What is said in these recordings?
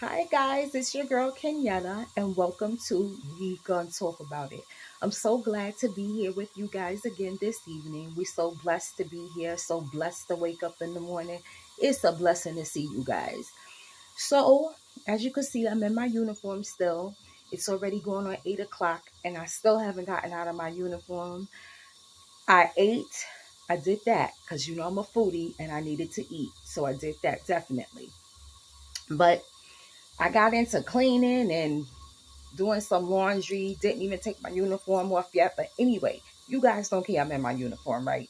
Hi guys, it's your girl Kenyatta, and welcome to We Gonna Talk About It. I'm so glad to be here with you guys again this evening. We're so blessed to be here, so blessed to wake up in the morning. It's a blessing to see you guys. So, as you can see, I'm in my uniform still. It's already going on 8 o'clock, and I still haven't gotten out of my uniform. I ate, I did that because I'm a foodie and I needed to eat. So, I did that definitely. But I got into cleaning and doing some laundry, didn't even take my uniform off yet. But anyway, you guys don't care I'm in my uniform, right?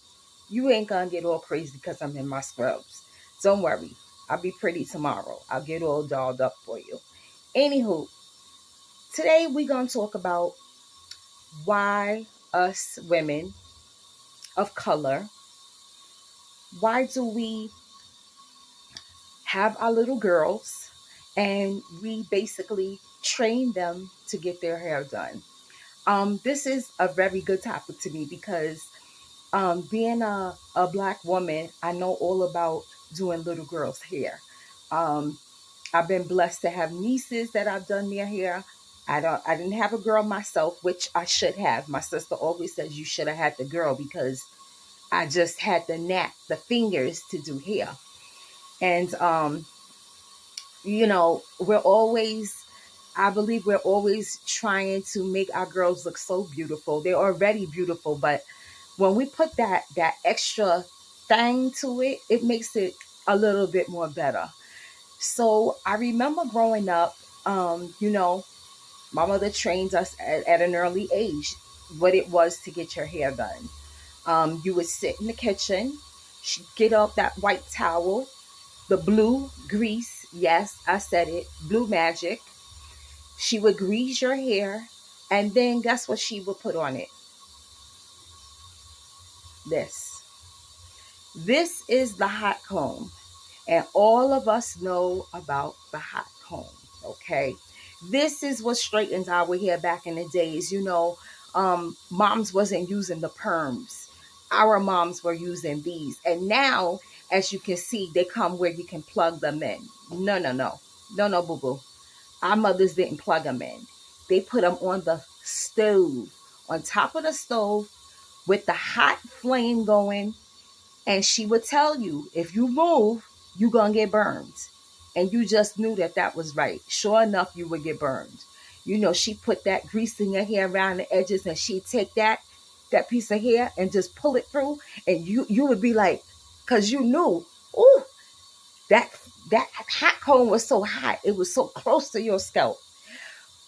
You ain't gonna get all crazy because I'm in my scrubs. Don't worry. I'll be pretty tomorrow. I'll get all dolled up for you. Anywho, today we're gonna talk about why us women of color, why do we have our little girls and we basically train them to get their hair done. This is a very good topic to me because being a black woman, I know all about doing little girls' hair. Um, I've been blessed to have nieces that I've done their hair. I didn't have a girl myself, which I should have. My sister always says you should have had the girl because I just had the knack, the fingers to do hair. And we're always I believe we're always trying to make our girls look so beautiful. They're already beautiful, but when we put that extra thing to it, it makes it a little bit more better. So I remember growing up, my mother trained us at an early age what it was to get your hair done. You would sit in the kitchen, get up that white towel, the blue grease. Yes, I said it, blue magic. She would grease your hair, and then guess what she would put on it? This. This is the hot comb. And all of us know about the hot comb, okay? This is what straightens our hair back in the days. Moms wasn't using the perms. Our moms were using these. And now, as you can see, they come where you can plug them in. No, no, no. No, no, boo boo. Our mothers didn't plug them in. They put them on the stove, on top of the stove with the hot flame going. And she would tell you, if you move, you're going to get burned. And you just knew that that was right. Sure enough, you would get burned. She put that grease in your hair around the edges and she'd take that piece of hair and just pull it through. And you would be like, because you knew, ooh, that that hot comb was so hot. It was so close to your scalp.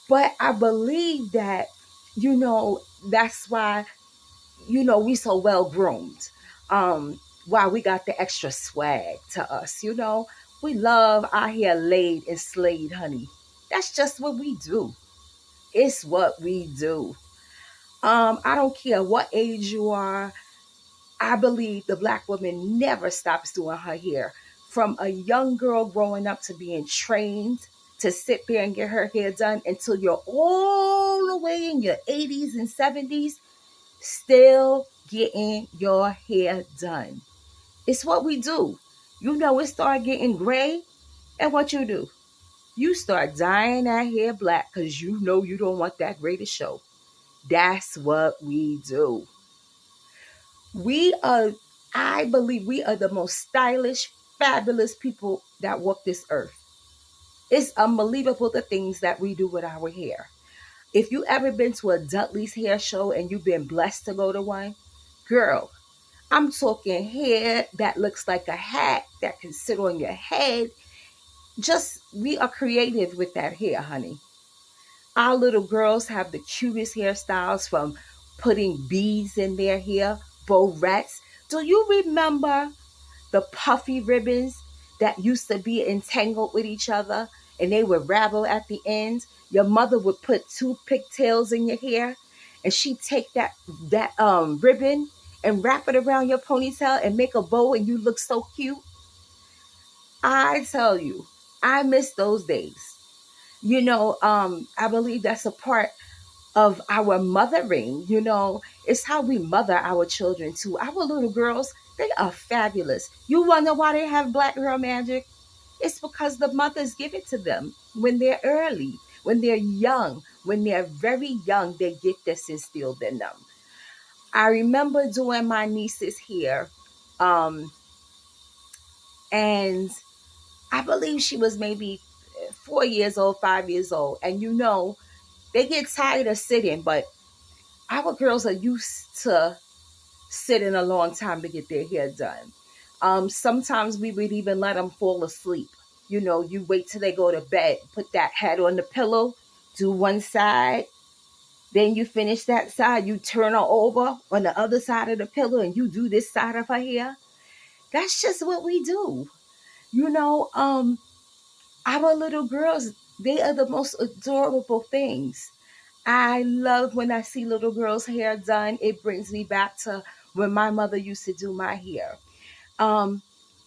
But I believe that, that's why, we so well groomed. Why we got the extra swag to us, We love our hair laid and slayed, honey. That's just what we do. It's what we do. I don't care what age you are. I believe the black woman never stops doing her hair. From a young girl growing up to being trained to sit there and get her hair done until you're all the way in your 80s and 70s, still getting your hair done. It's what we do. It start getting gray, and what you do? You start dyeing that hair black because you don't want that gray to show. That's what we do. We are, I believe we are the most stylish, fabulous people that walk this earth. It's unbelievable the things that we do with our hair. If you ever been to a Dudley's hair show and you've been blessed to go to one, girl, I'm talking hair that looks like a hat that can sit on your head. Just, we are creative with that hair, honey. Our little girls have the cutest hairstyles, from putting beads in their hair, barrettes. Do you remember the puffy ribbons that used to be entangled with each other and they would ravel at the end? Your mother would put two pigtails in your hair and she'd take that ribbon and wrap it around your ponytail and make a bow and you look so cute. I tell you, I miss those days. I believe that's a part of our mothering. It's how we mother our children too. Our little girls, they are fabulous. You wonder why they have black girl magic? It's because the mothers give it to them when they're early, when they're young, when they're very young, they get this instilled in them. I remember doing my niece's hair, um, and I believe she was maybe 4 years old, 5 years old. And they get tired of sitting, but our girls are used to sitting a long time to get their hair done. Sometimes we would even let them fall asleep. You wait till they go to bed, put that head on the pillow, do one side, then you finish that side, you turn her over on the other side of the pillow, and you do this side of her hair. That's just what we do. You know, um, our little girls, they are the most adorable things. I love when I see little girls' hair done. It brings me back to when my mother used to do my hair. Um,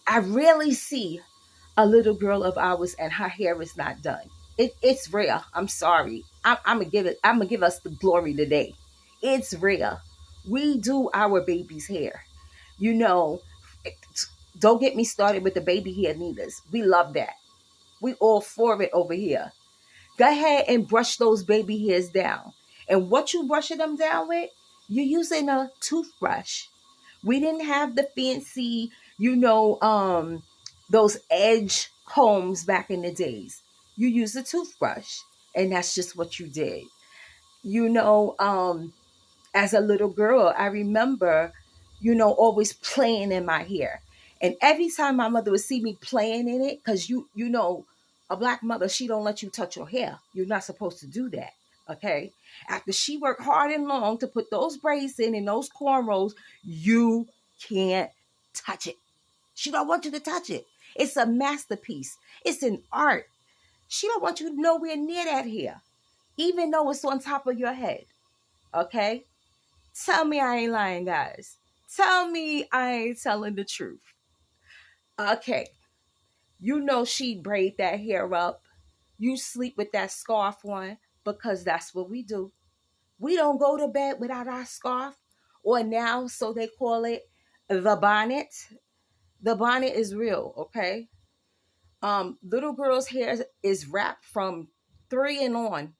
I rarely see a little girl of ours and her hair is not done. It's rare. I'm sorry. I'm gonna give it. I'm gonna give us the glory today. It's rare. We do our baby's hair. You know, don't get me started with the baby hair needles. We love that. We all for it over here. Go ahead and brush those baby hairs down. And what you brushing them down with? You're using a toothbrush. We didn't have the fancy, those edge combs back in the days. You use a toothbrush, and that's just what you did. You know, um, as a little girl, I remember, always playing in my hair. And every time my mother would see me playing in it, because a black mother, she don't let you touch your hair. You're not supposed to do that. Okay. After she worked hard and long to put those braids in and those cornrows, you can't touch it. She don't want you to touch it. It's a masterpiece. It's an art. She don't want you nowhere near that hair, even though it's on top of your head. Okay. Tell me I ain't lying, guys. Tell me I ain't telling the truth. Okay. She braid that hair up. You sleep with that scarf on because that's what we do. We don't go to bed without our scarf, or now, so they call it the bonnet. The bonnet is real, okay? Little girls' hair is wrapped from 3 and on,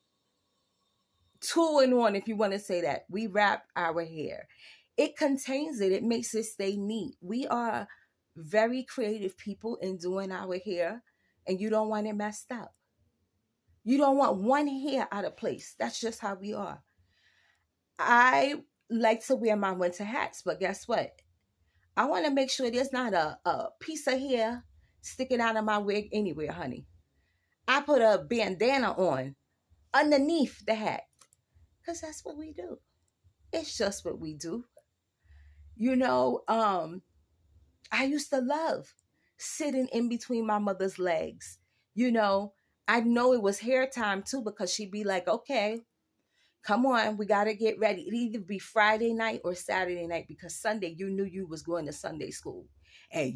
2 and on, if you want to say that. We wrap our hair. It contains it. It makes it stay neat. We are very creative people in doing our hair, and you don't want it messed up. You don't want one hair out of place. That's just how we are. I like to wear my winter hats, but guess what? I want to make sure there's not a piece of hair sticking out of my wig anywhere, honey. I put a bandana on underneath the hat because that's what we do. It's just what we do. You know, um, I used to love sitting in between my mother's legs. You know, I know it was hair time too because she'd be like, okay, come on, we got to get ready. It'd either be Friday night or Saturday night because Sunday you knew you was going to Sunday school. And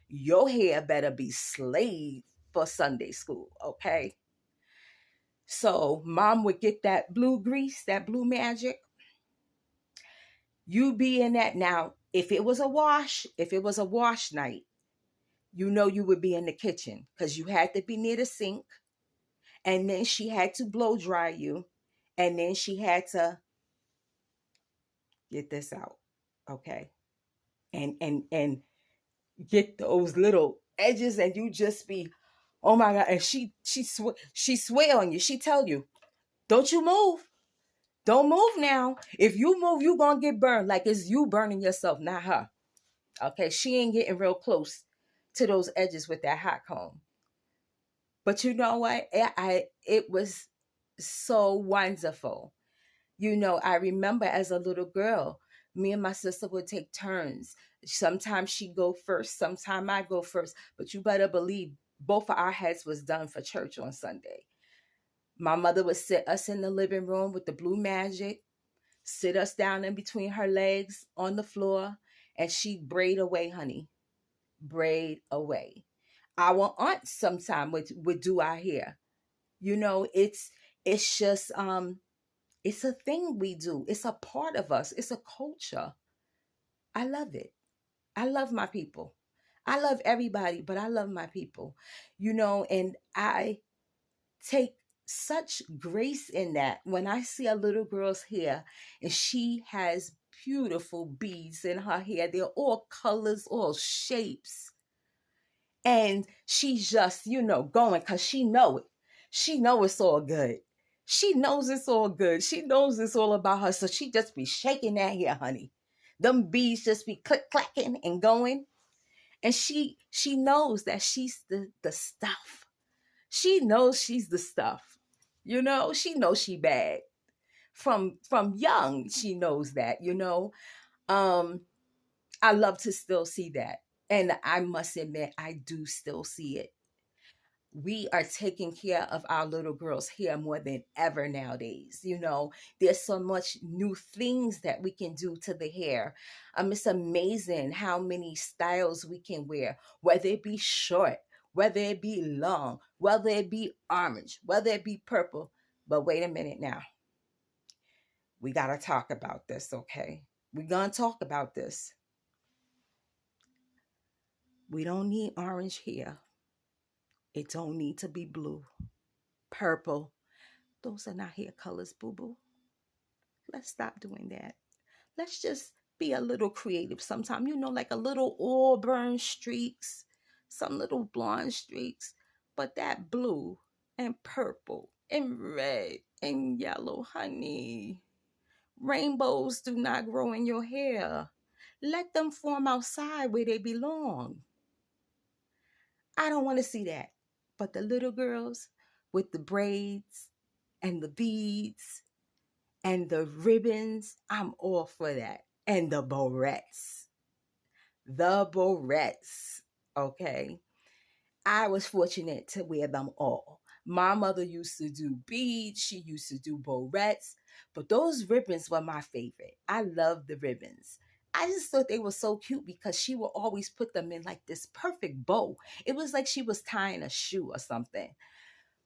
your hair better be slayed for Sunday school, okay? So mom would get that blue grease, that blue magic. You be in that now. If it was a wash night, you would be in the kitchen because you had to be near the sink. And then she had to blow dry you. And then she had to get this out. Okay. And get those little edges and you just be, oh my God. And she swear on you. She tell you, don't you move. Don't move now. If you move, you gonna get burned. Like it's you burning yourself, not her. Okay. She ain't getting real close to those edges with that hot comb. But you know what? It was so wonderful. I remember as a little girl, me and my sister would take turns. Sometimes she'd go first, sometimes I go first. But you better believe both of our heads was done for church on Sunday. My mother would sit us in the living room with the blue magic, sit us down in between her legs on the floor, and she'd braid away, honey. Braid away. Our aunt sometime would do our hair. It's just it's a thing we do. It's a part of us. It's a culture. I love it. I love my people. I love everybody, but I love my people, and I take such grace in that when I see a little girl's hair and she has beautiful beads in her hair. They're all colors, all shapes. And she's just, going because she know it. She know it's all good. She knows it's all good. She knows it's all about her. So she just be shaking that hair, honey. Them beads just be click clacking and going. And she knows that she's the stuff. She knows she's the stuff. She knows she bad. From young, she knows that. Um, I love to still see that. And I must admit, I do still see it. We are taking care of our little girls here more than ever nowadays. There's so much new things that we can do to the hair. It's amazing how many styles we can wear, whether it be short, whether it be long, whether it be orange, whether it be purple. But wait a minute now. We got to talk about this, okay? We're going to talk about this. We don't need orange here. It don't need to be blue, purple. Those are not hair colors, boo boo. Let's stop doing that. Let's just be a little creative sometime. Like a little auburn streaks, some little blonde streaks, but that blue and purple and red and yellow, honey. Rainbows do not grow in your hair. Let them form outside where they belong. I don't want to see that. But the little girls with the braids and the beads and the ribbons, I'm all for that. And the barrettes. The barrettes. Okay. I was fortunate to wear them all. My mother used to do beads, she used to do barrettes, but those ribbons were my favorite. I loved the ribbons. I just thought they were so cute because she would always put them in like this perfect bow. It was like she was tying a shoe or something.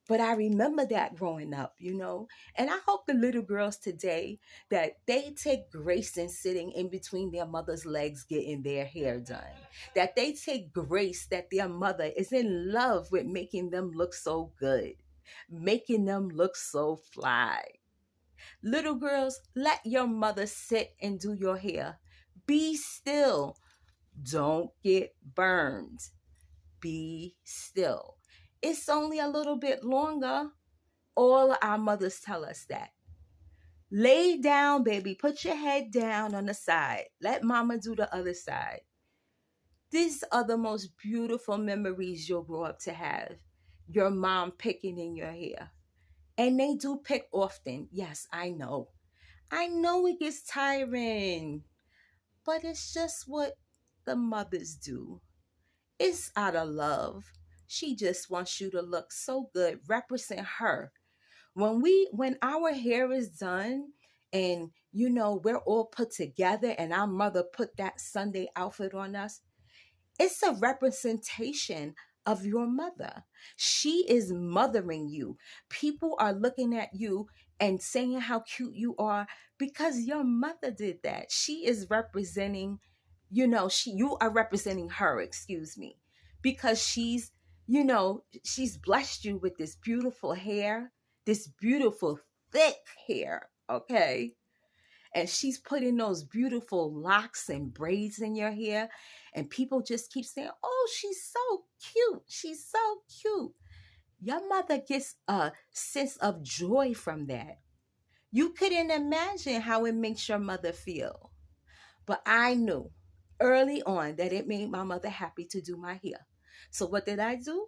But I remember that growing up. And I hope the little girls today that they take grace in sitting in between their mother's legs getting their hair done. That they take grace that their mother is in love with making them look so good, making them look so fly. Little girls, let your mother sit and do your hair. Be still. Don't get burned. Be still. It's only a little bit longer. All our mothers tell us that. Lay down, baby. Put your head down on the side. Let mama do the other side. These are the most beautiful memories you'll grow up to have. Your mom picking in your hair. And they do pick often. Yes, I know. I know it gets tiring. But it's just what the mothers do. It's out of love. She just wants you to look so good, represent her. When our hair is done and we're all put together and our mother put that Sunday outfit on us, it's a representation of your mother. She is mothering you. People are looking at you and saying how cute you are because your mother did that. She is representing, you are representing her, excuse me, because she's blessed you with this beautiful hair, this beautiful thick hair, okay? And she's putting those beautiful locks and braids in your hair. And people just keep saying, oh, she's so cute. She's so cute. Your mother gets a sense of joy from that. You couldn't imagine how it makes your mother feel. But I knew early on that it made my mother happy to do my hair. So what did I do?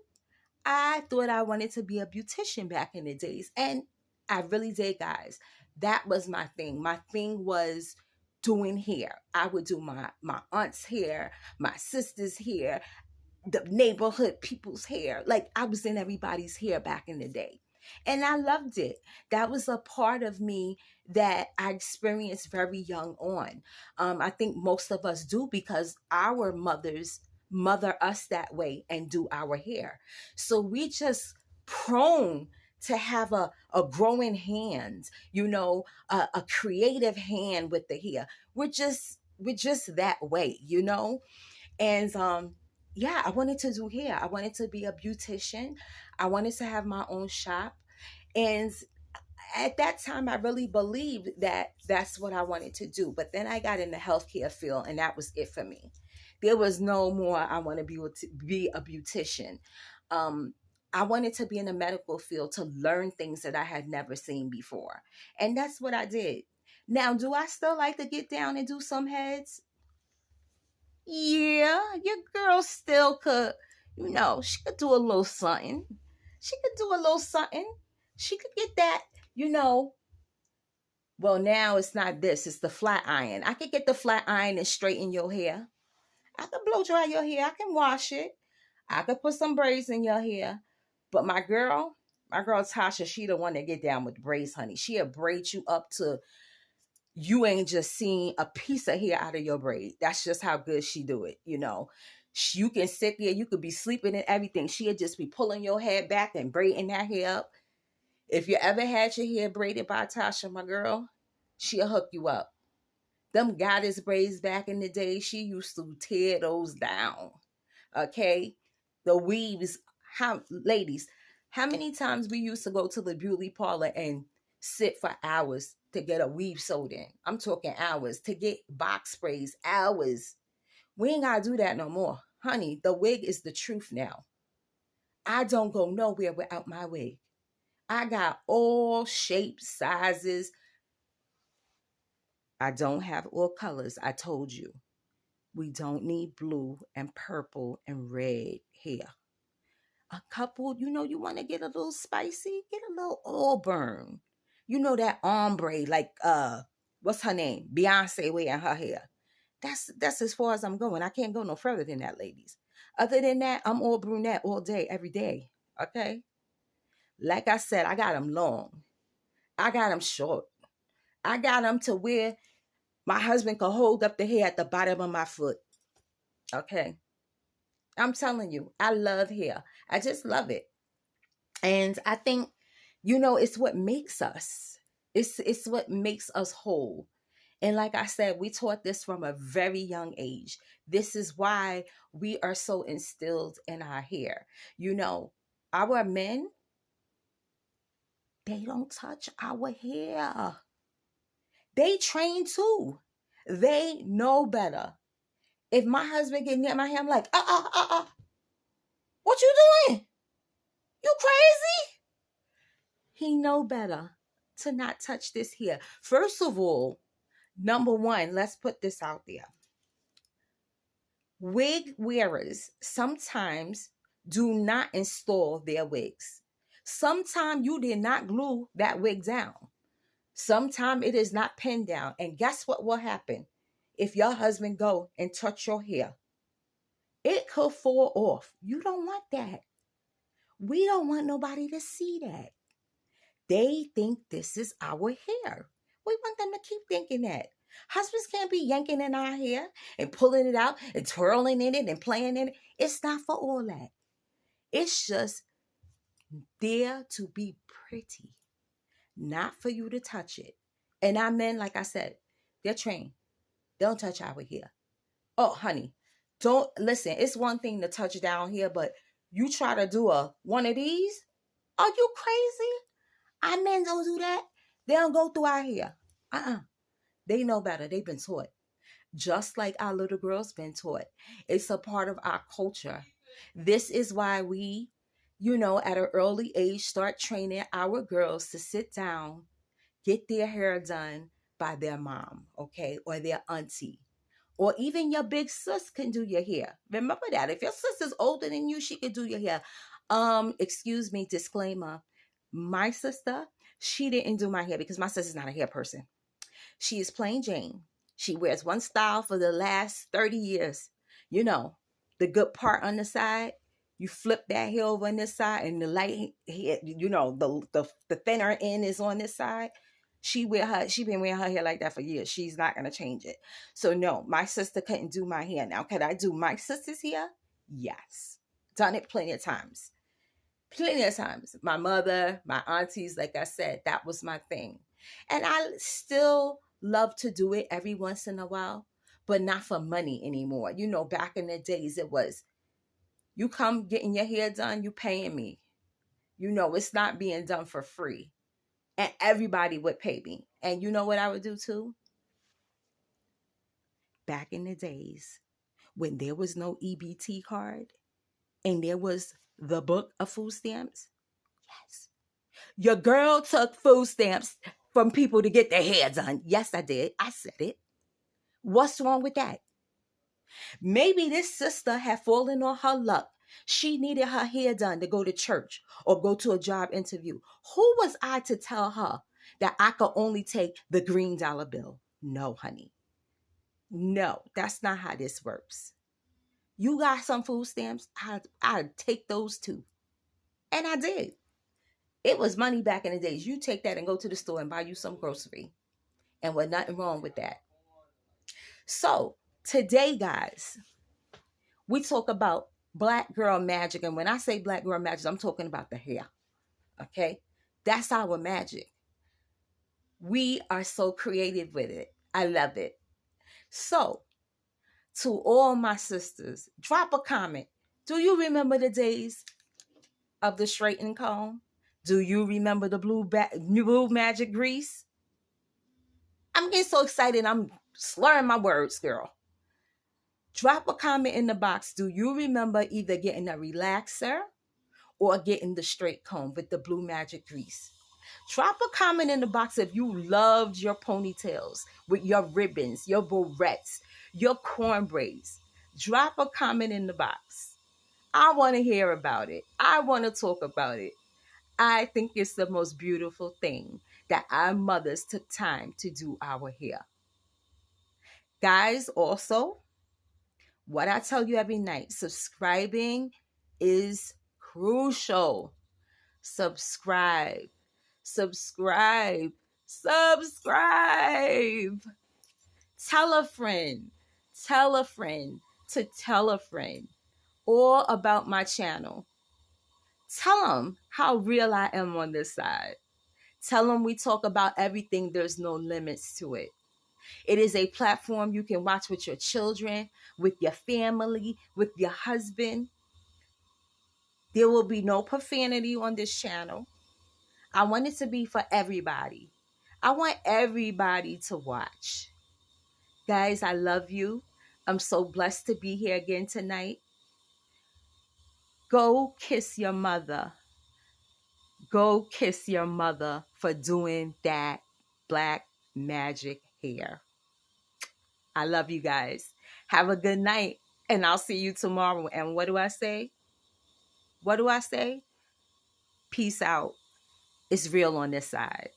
I thought I wanted to be a beautician back in the days. And I really did, guys. That was my thing. My thing was doing hair. I would do my aunt's hair, my sister's hair, the neighborhood people's hair. Like I was in everybody's hair back in the day. And I loved it. That was a part of me that I experienced very young on. I think most of us do because our mothers mother us that way and do our hair. So we just prone to have a growing hand, a creative hand with the hair. We're just that way. And yeah, I wanted to do hair. I wanted to be a beautician. I wanted to have my own shop. And at that time, I really believed that that's what I wanted to do. But then I got in the healthcare field, and that was it for me. There was no more. I want to be a beautician. Um, I wanted to be in the medical field to learn things that I had never seen before, and that's what I did. Now, do I still like to get down and do some heads? Yeah, your girl still could. She could do a little something. She could do a little something. She could get that. You know, well, now it's not this, it's the flat iron. I could get the flat iron and straighten your hair. I could blow dry your hair. I can wash it. I could put some braids in your hair. But my girl Tasha, she the one that get down with the braids, honey. She'll braid you up to you ain't just seen a piece of hair out of your braid. That's just how good she do it. You can sit there, you could be sleeping and everything. She'll just be pulling your hair back and braiding that hair up. If you ever had your hair braided by Tasha, my girl, she'll hook you up. Them goddess braids back in the day, she used to tear those down. Okay? The weaves, ladies, how many times we used to go to the beauty parlor and sit for hours to get a weave sewed in? I'm talking hours. To get box sprays, hours. We ain't gotta do that no more. Honey, the wig is the truth now. I don't go nowhere without my wig. I got all shapes, sizes. I don't have all colors. I told you. We don't need blue and purple and red hair. A couple, you want to get a little spicy, get a little auburn. That ombre, like what's her name? Beyonce wearing her hair. That's as far as I'm going. I can't go no further than that, ladies. Other than that, I'm all brunette all day, every day. Okay? Like I said, I got them long. I got them short. I got them to where my husband could hold up the hair at the bottom of my foot. Okay? I'm telling you, I love hair. I just love it. And I think, it's what makes us. It's what makes us whole. And like I said, we taught this from a very young age. This is why we are so instilled in our hair. Our men, they don't touch our hair. They train too. They know better. If my husband get near my hair, I'm like, what you doing? You crazy? He know better to not touch this hair. First of all, number one, let's put this out there. Wig wearers sometimes do not install their wigs. Sometimes you did not glue that wig down. Sometimes it is not pinned down. And guess what will happen? If your husband go and touch your hair, it could fall off. You don't want that. We don't want nobody to see that. They think this is our hair. We want them to keep thinking that. Husbands can't be yanking in our hair and pulling it out and twirling in it and playing in it. It's not for all that. It's just there to be pretty, not for you to touch it. And our men, like I said, they're trained. They don't touch our hair. Oh, honey, don't listen. It's one thing to touch down here, but you try to do one of these? Are you crazy? Our men don't do that. They don't go through our hair. They know better. They've been taught. Just like our little girls been taught. It's a part of our culture. This is why we, at an early age, start training our girls to sit down, get their hair done by their mom, okay, or their auntie. Or even your big sis can do your hair. Remember that. If your sister's older than you, she can do your hair. Excuse me, disclaimer. My sister, she didn't do my hair because my sister's not a hair person. She is plain Jane. She wears one style for the last 30 years. The good part on the side, you flip that hair over on this side and the light hair, the thinner end is on this side. She been wearing her hair like that for years. She's not gonna change it. So no, my sister couldn't do my hair. Now, could I do my sister's hair? Yes. Done it plenty of times. Plenty of times. My mother, my aunties, like I said, that was my thing. And I still love to do it every once in a while, but not for money anymore. Back in the days it was You come getting your hair done, you paying me. You know, it's not being done for free. And everybody would pay me. And you know what I would do too? Back in the days when there was no EBT card and there was the book of food stamps, yes, your girl took food stamps from people to get their hair done. Yes, I did. I said it. What's wrong with that? Maybe this sister had fallen on her luck. She needed her hair done to go to church or go to a job interview. Who was I to tell her that I could only take the green dollar bill? No, honey. No, that's not how this works. You got some food stamps, I'd take those too. And I did. It was money back in the days. You take that and go to the store and buy you some grocery. And there's nothing wrong with that. So today, guys, we talk about Black girl magic. And when I say Black girl magic, I'm talking about the hair. Okay? That's our magic. We are so creative with it. I love it. So, to all my sisters, drop a comment. Do you remember the days of the straightening comb? Do you remember the blue magic grease? I'm getting so excited. I'm slurring my words, girl. Drop a comment in the box. Do you remember either getting a relaxer or getting the straight comb with the blue magic grease? Drop a comment in the box if you loved your ponytails with your ribbons, your barrettes, your corn braids. Drop a comment in the box. I want to hear about it. I want to talk about it. I think it's the most beautiful thing that our mothers took time to do our hair. Guys, also, what I tell you every night, subscribing is crucial. Subscribe. Subscribe. Subscribe. Tell a friend. Tell a friend to tell a friend all about my channel. Tell them how real I am on this side. Tell them we talk about everything. There's no limits to it. It is a platform you can watch with your children, with your family, with your husband. There will be no profanity on this channel. I want it to be for everybody. I want everybody to watch. Guys, I love you. I'm so blessed to be here again tonight. Go kiss your mother. Go kiss your mother for doing that Black magic hair. I love you guys. Have a good night, and I'll see you tomorrow. And what do I say? What do I say? Peace out. It's real on this side.